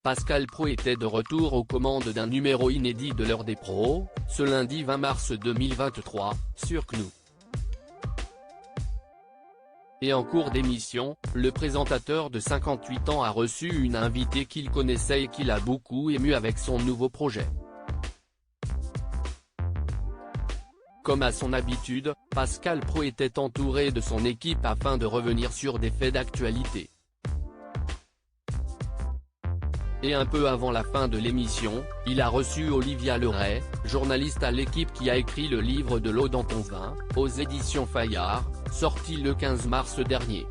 Pascal Praud était de retour aux commandes d'un numéro inédit de l'heure des pros, ce lundi 20 mars 2023, sur CNOO. Et en cours d'émission, le présentateur de 58 ans a reçu une invitée qu'il connaissait et qui l'a beaucoup ému avec son nouveau projet. Comme à son habitude, Pascal Praud était entouré de son équipe afin de revenir sur des faits d'actualité. Et un peu avant la fin de l'émission, il a reçu Olivia Leray, journaliste à l'équipe qui a écrit le livre De l'eau dans ton vin, aux éditions Fayard, sorti le 15 mars dernier.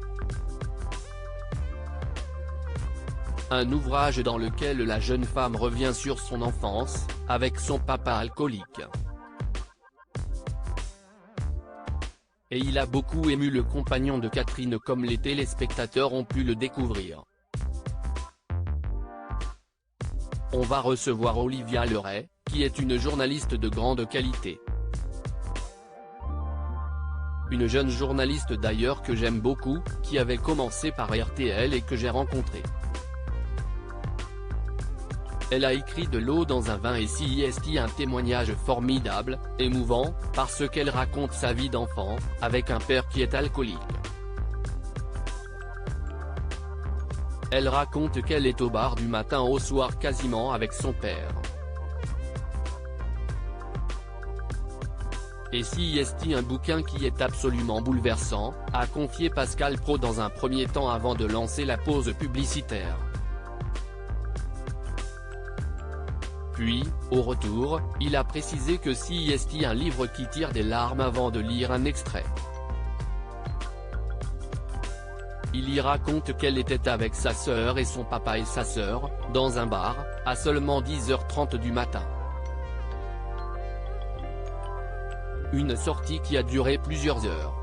Un ouvrage dans lequel la jeune femme revient sur son enfance, avec son papa alcoolique. Et il a beaucoup ému le compagnon de Catherine comme les téléspectateurs ont pu le découvrir. On va recevoir Olivia Leray, qui est une journaliste de grande qualité. Une jeune journaliste d'ailleurs que j'aime beaucoup, qui avait commencé par RTL et que j'ai rencontrée. Elle a écrit De l'eau dans un vin et CIST, un témoignage formidable, émouvant, parce qu'elle raconte sa vie d'enfant, avec un père qui est alcoolique. Elle raconte qu'elle est au bar du matin au soir quasiment avec son père. Et CIST, un bouquin qui est absolument bouleversant, a confié Pascal Praud dans un premier temps avant de lancer la pause publicitaire. Puis, au retour, il a précisé que CIST, un livre qui tire des larmes avant de lire un extrait. Il y raconte qu'elle était avec sa sœur et son papa et sa sœur, dans un bar, à seulement 10h30 du matin. Une sortie qui a duré plusieurs heures.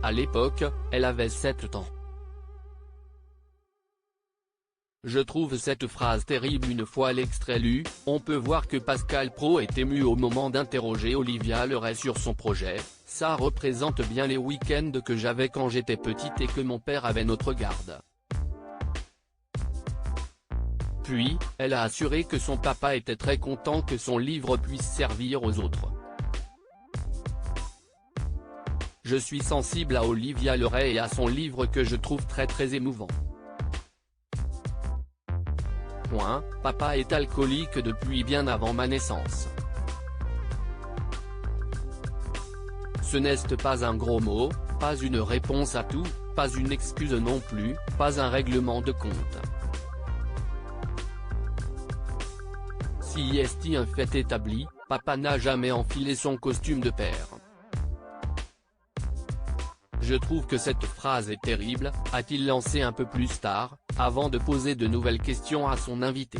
À l'époque, elle avait 7 ans. Je trouve cette phrase terrible. Une fois l'extrait lu, on peut voir que Pascal Praud est ému au moment d'interroger Olivia Leray sur son projet. Ça représente bien les week-ends que j'avais quand j'étais petite et que mon père avait notre garde. Puis, elle a assuré que son papa était très content que son livre puisse servir aux autres. Je suis sensible à Olivia Leray et à son livre que je trouve très émouvant. Papa est alcoolique depuis bien avant ma naissance. Ce n'est pas un gros mot, pas une réponse à tout, pas une excuse non plus, pas un règlement de compte. CIST, un fait établi, papa n'a jamais enfilé son costume de père. Je trouve que cette phrase est terrible, a-t-il lancé un peu plus tard, avant de poser de nouvelles questions à son invité.